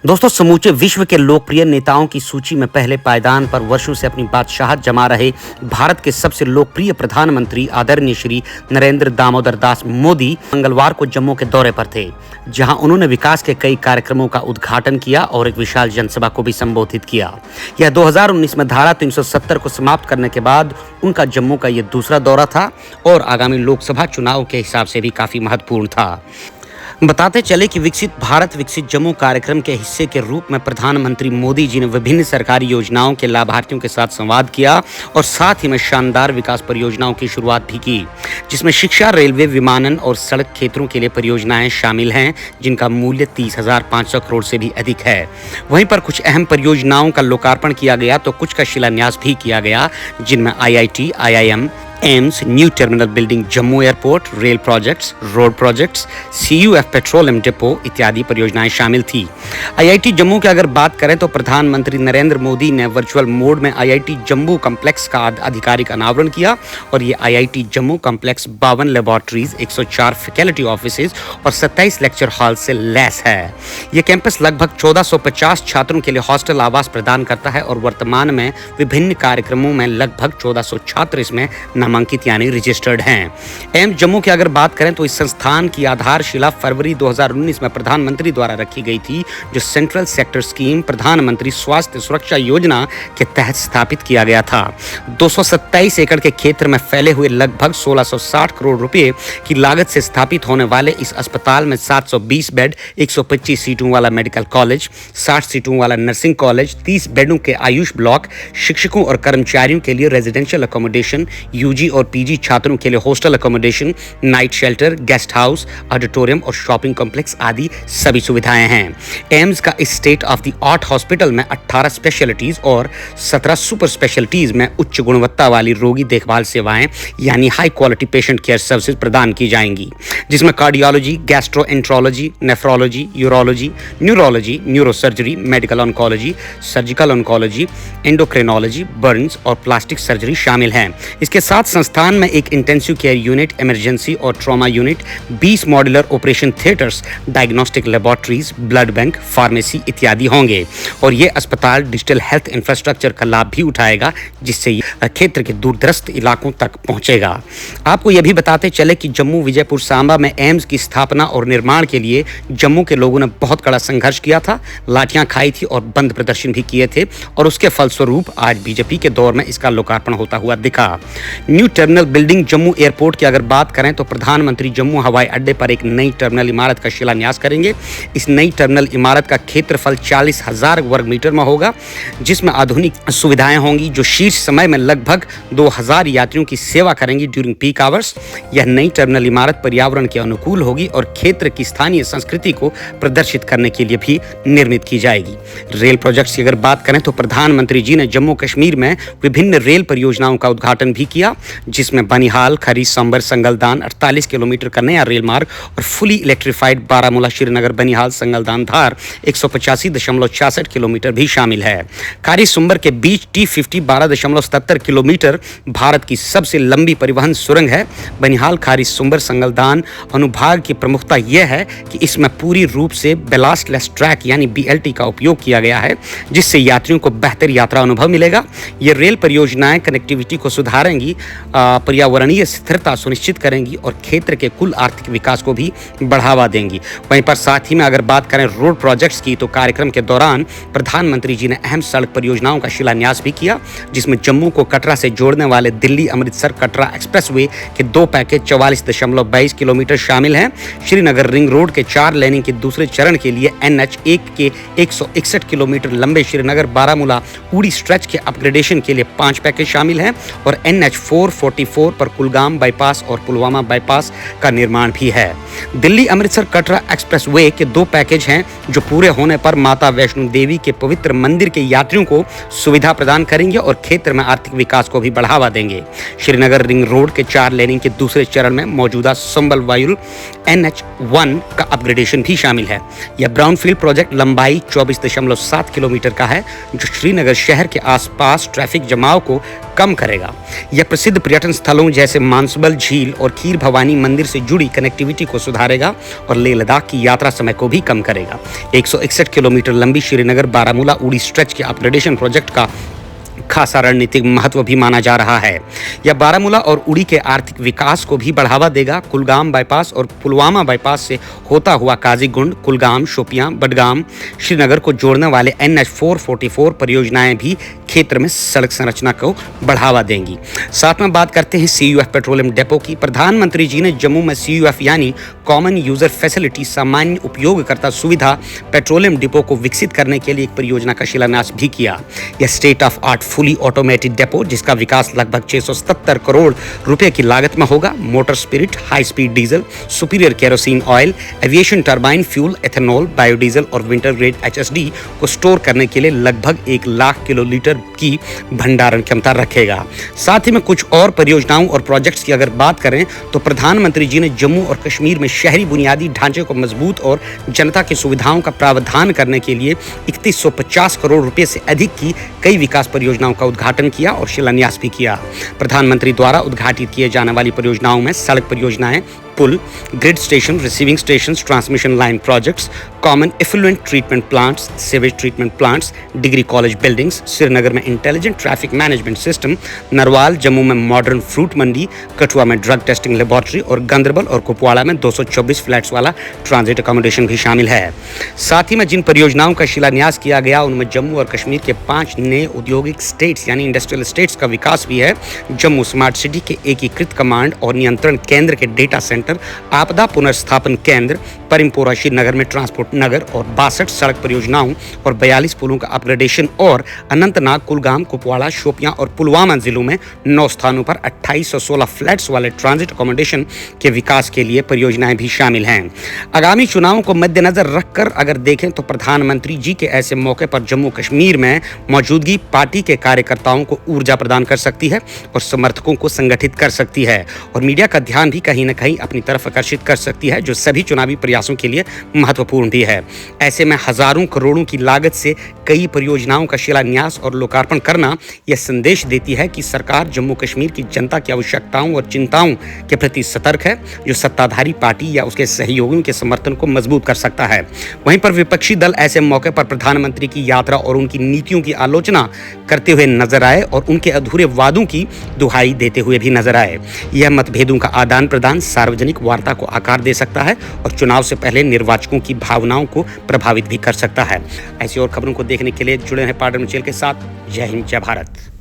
दोस्तों, समूचे विश्व के लोकप्रिय नेताओं की सूची में पहले पायदान पर वर्षों से अपनी बादशाहत जमा रहे भारत के सबसे लोकप्रिय प्रधानमंत्री आदरणीय श्री नरेंद्र दामोदर दास मोदी मंगलवार को जम्मू के दौरे पर थे, जहां उन्होंने विकास के कई कार्यक्रमों का उद्घाटन किया और एक विशाल जनसभा को भी संबोधित किया। यह 2019 में धारा 370 को समाप्त करने के बाद उनका जम्मू का यह दूसरा दौरा था और आगामी लोकसभा चुनाव के हिसाब से भी काफी महत्वपूर्ण था। बताते चले कि विकसित भारत विकसित जम्मू कार्यक्रम के हिस्से के रूप में प्रधानमंत्री मोदी जी ने विभिन्न सरकारी योजनाओं के लाभार्थियों के साथ संवाद किया और साथ ही में शानदार विकास परियोजनाओं की शुरुआत भी की, जिसमें शिक्षा, रेलवे, विमानन और सड़क क्षेत्रों के लिए परियोजनाएं शामिल हैं, जिनका मूल्य 30,500 करोड़ से भी अधिक है। वहीं पर कुछ अहम परियोजनाओं का लोकार्पण किया गया तो कुछ का शिलान्यास भी किया गया, जिनमें IIT, IIM, AIIMS, new terminal building Jammu airport, rail projects, road projects, CUF petroleum depot इत्यादि परियोजनाएं शामिल थी। IIT जम्मू की अगर बात करें तो प्रधानमंत्री नरेंद्र मोदी ने वर्चुअल मोड में IIT जम्मू कॉम्प्लेक्स का आधिकारिक अनावरण किया और ये IIT Jammu complex 52 laboratories, 104 faculty offices और 27 लेक्चर हॉल से लैस है। ये कैंपस लगभग 1450 छात्रों के लिए हॉस्टल आवास प्रदान करता है और वर्तमान में विभिन्न कार्यक्रमों में लगभग 1400 छात्र इसमें नामांकित यानी रजिस्टर्ड हैं। एम्स जम्मू की अगर बात करें तो इस संस्थान की आधारशिला फरवरी 2019 में प्रधानमंत्री द्वारा रखी गई थी, जो सेंट्रल सेक्टर स्कीम प्रधानमंत्री स्वास्थ्य सुरक्षा योजना के तहत स्थापित किया गया था। 227 एकड़ के क्षेत्र में फैले हुए लगभग 1660 करोड़ रुपए की लागत से स्थापित होने वाले इस अस्पताल में 720 बेड, 125 सीटों वाला मेडिकल कॉलेज, 60 सीटों वाला नर्सिंग कॉलेज, 30 बेडों के आयुष ब्लॉक, शिक्षकों और कर्मचारियों के लिए रेजिडेंशियल अकोमोडेशन, UG और PG छात्रों के लिए hostel accommodation, night shelter, guest house, auditorium और शॉपिंग कॉम्प्लेक्स आदि सभी सुविधाएं हैं। एम्स का इस state of the art hospital में 18 स्पेशलिटीज और 17 सुपर स्पेशलिटीज में उच्च गुणवत्ता वाली रोगी देखभाल सेवाएं यानी high quality patient care services प्रदान की जाएंगी, जिसमें cardiology, gastroenterology, nephrology, urology, neurology, neurosurgery, medical oncology, surgical oncology, endocrinology, Burns और प्लास्टिक सर्जरी शामिल हैं। इसके साथ संस्थान में एक इंटेंसिव केयर यूनिट, इमरजेंसी और trauma unit, 20 modular operation theatres, diagnostic laboratories, blood bank, pharmacy इत्यादि होंगे और ये अस्पताल डिजिटल हेल्थ इंफ्रास्ट्रक्चर का लाभ भी उठाएगा, जिससे ये क्षेत्र के दूरदराज इलाकों तक पहुंचेगा। आपको यह भी बताते चले कि जम्मू, विजयपुर, सांबा में एम्स की स्थापना और निर्माण के लिए जम्मू के लोगों ने बहुत कड़ा संघर्ष किया था, लाठियां खाई थी और बंद प्रदर्शन भी किए थे और उसके फलस्वरूप आज बीजेपी के दौर में इसका लोकार्पण होता हुआ दिखा। New terminal building Jammu airport की अगर बात करें तो प्रधानमंत्री जम्मू हवाई अड्डे पर एक नई टर्मिनल इमारत का शिलान्यास करेंगे। इस नई टर्मिनल इमारत का क्षेत्रफल 40,000 वर्ग मीटर में होगा, जिसमें आधुनिक सुविधाएं होंगी जो शीर्ष समय में लगभग 2000 यात्रियों की सेवा करेंगी ड्यूरिंग पीक आवर्स। यह नई टर्मिनल इमारत पर्यावरण के अनुकूल होगी और क्षेत्र की स्थानीय संस्कृति को प्रदर्शित करने के लिए भी निर्मित की जाएगी। रेल प्रोजेक्ट्स की अगर बात करें तो प्रधानमंत्री जी ने जम्मू कश्मीर में विभिन्न रेल परियोजनाओं का उद्घाटन भी किया, जिसमें बनिहाल, खरी, संबर, संगलदान 48 किलोमीटर का नया रेल मार्ग और फुली इलेक्ट्रिफाइड बारामूला, श्रीनगर, बनिहाल, संगलदान धार 185.66 किलोमीटर भी शामिल है। खारी सुंबर के बीच T50 12.77 किलोमीटर भारत की सबसे लंबी परिवहन सुरंग है। बनिहाल, खारी सुंबर, संगलदान अनुभाग की प्रमुखता यह है कि इसमें पूरी रूप से बेलास्टलेस ट्रैक यानी BLT का उपयोग किया गया है, जिससे यात्रियों को बेहतर यात्रा अनुभव मिलेगा। ये रेल परियोजनाएं कनेक्टिविटी को सुधारेंगी, पर्यावरणीय स्थिरता सुनिश्चित करेंगी और क्षेत्र के कुल आर्थिक विकास को भी बढ़ावा देंगी। वहीं पर साथ ही में अगर बात करें रोड प्रोजेक्ट्स की तो कार्यक्रम के दौरान प्रधानमंत्री जी ने अहम सड़क परियोजनाओं का शिलान्यास भी किया, जिसमें जम्मू को कटरा से जोड़ने वाले दिल्ली अमृतसर कटरा एक्सप्रेसवे के 2 पैकेज 44.22 किलोमीटर शामिल हैं। श्रीनगर रिंग रोड के 4 लेनिंग के दूसरे चरण के लिए NH1 के 161 किलोमीटर लंबे श्रीनगर बारामूला उड़ी स्ट्रेच के अपग्रेडेशन के लिए 5 पैकेज शामिल हैं और NH444 पर कुलगाम बाईपास और पुलवामा बाईपास का निर्माण भी है। दिल्ली अमृतसर कटरा एक्सप्रेसवे के 2 पैकेज हैं, जो पूरे होने पर माता वैष्णो देवी के पवित्र मंदिर के यात्रियों को सुविधा प्रदान करेंगे और क्षेत्र में आर्थिक विकास को भी बढ़ावा देंगे। श्रीनगर रिंग रोड के 4 लेनिंग के दूसरे चरण में मौजूदा संबल वायुल NH1 का अपग्रेडेशन भी शामिल है। यह ब्राउनफील्ड प्रोजेक्ट लंबाई 24.7 किलोमीटर का है, जो श्रीनगर शहर के आसपास ट्रैफिक जमाव को कम करेगा। यह प्रसिद्ध प्रसिद्ध पर्यटन स्थलों जैसे मानसबल झील और खीर भवानी मंदिर से जुड़ी कनेक्टिविटी को सुधारेगा और लेह लद्दाख की यात्रा समय को भी कम करेगा। 161 किलोमीटर लंबी श्रीनगर बारामूला उड़ी स्ट्रेच के अपग्रेडेशन प्रोजेक्ट का खासा रणनीतिक महत्व भी माना जा रहा है। यह बारामूला और उड़ी के आर्थिक विकास को भी बढ़ावा देगा। कुलगाम बाईपास और पुलवामा बाईपास से होता हुआ काजीगुंड, कुलगाम, शोपियां, बडगाम, श्रीनगर को जोड़ने वाले NH 444 परियोजनाएं भी क्षेत्र में सड़क संरचना को बढ़ावा देंगी। साथ में बात करते हैं CUF पेट्रोलियम डिपो की। प्रधानमंत्री जी ने जम्मू में CUF यानी कॉमन यूजर फैसिलिटी, सामान्य उपयोगकर्ता सुविधा पेट्रोलियम डिपो को विकसित करने के लिए एक परियोजना का शिलान्यास भी किया। यह state of art fully automated depot, जिसका विकास लगभग 677 करोड़ रुपए की लागत में होगा, motor spirit, high speed diesel, superior kerosene oil, aviation turbine fuel, ethanol, biodiesel और विंटर ग्रेड HSD को स्टोर करने के लिए लगभग 1 लाख किलोलीटर की भंडारण क्षमता रखेगा। साथ ही में कुछ और परियोजनाओं और प्रोजेक्ट्स की अगर बात करें तो प्रधानमंत्री जी ने जम्मू और कश्मीर में शहरी बुनियादी ढांचे को मजबूत और जनता की सुविधाओं का प्रावधान करने के लिए 3150 करोड़ रुपए से अधिक की कई विकास परियोजनाओं का उद्घाटन किया और शिलान्यास भी किया। प्रधानमंत्री द्वारा उद्घाटित किए जाने वाली परियोजनाओं में सड़क परियोजनाएं, पुल, grid station, receiving station, transmission line projects, common effluent treatment plants, sewage treatment plants, degree college buildings, Srinagar में intelligent traffic management system, Narwal Jammu में मॉडर्न फ्रूट मंडी, कठुआ में ड्रग टेस्टिंग लेबोरेटरी और गांदरबल और कुपवाड़ा में 224 फ्लैट्स वाला ट्रांजिट अकोमोडेशन भी शामिल है। साथ ही में जिन परियोजनाओं का शिलान्यास किया गया उनमें जम्मू और कश्मीर के 5 नए औद्योगिक स्टेट्स यानी इंडस्ट्रियल स्टेट्स का विकास भी है। जम्मू स्मार्ट सिटी के एकीकृत कमांड और नियंत्रण केंद्र के डेटा सेंटर, आपदा पुनर्स्थापन केंद्र, परिमपोरा श्रीनगर में ट्रांसपोर्ट नगर और 62 सड़क परियोजनाओं और 42 पुलों का अपग्रेडेशन और अनंतनाग, कुलगाम, कुपवाड़ा, शोपियां और पुलवामा जिलों में 9 स्थानों पर 2816 फ्लैट्स वाले ट्रांजिट अकोमोडेशन के विकास के लिए परियोजनाएं भी शामिल हैं। आगामी चुनावों को मद्देनजर रखकर अगर देखें तो प्रधानमंत्री जी के ऐसे मौके पर जम्मू कश्मीर में मौजूदगी पार्टी के कार्यकर्ताओं को ऊर्जा प्रदान कर सकती है और समर्थकों को संगठित कर सकती है और मीडिया का ध्यान भी कहीं न कहीं अपनी तरफ आकर्षित कर सकती है, जो सभी चुनावी प्रयासों के लिए महत्वपूर्ण भी है। ऐसे में हजारों करोड़ों की लागत से कई परियोजनाओं का शिलान्यास और लोकार्पण करना यह संदेश देती है कि सरकार जम्मू कश्मीर की जनता की आवश्यकताओं और चिंताओं के प्रति सतर्क है, जो सत्ताधारी पार्टी या उसके सहयोगियों के समर्थन को मजबूत कर सकता है। वहीं पर विपक्षी दल ऐसे मौके पर प्रधानमंत्री की यात्रा और उनकी नीतियों की आलोचना करते हुए नजर आए और उनके अधूरे वादों की दुहाई देते हुए भी नजर आए। यह मतभेदों का आदान प्रदान सार्वजनिक वार्ता को आकार दे सकता है और चुनाव से पहले निर्वाचकों की भावनाओं को प्रभावित भी कर सकता है। ऐसी और खबरों को देखने के लिए जुड़े हैं पार्टनर चैनल के साथ। जय हिंद, जय भारत।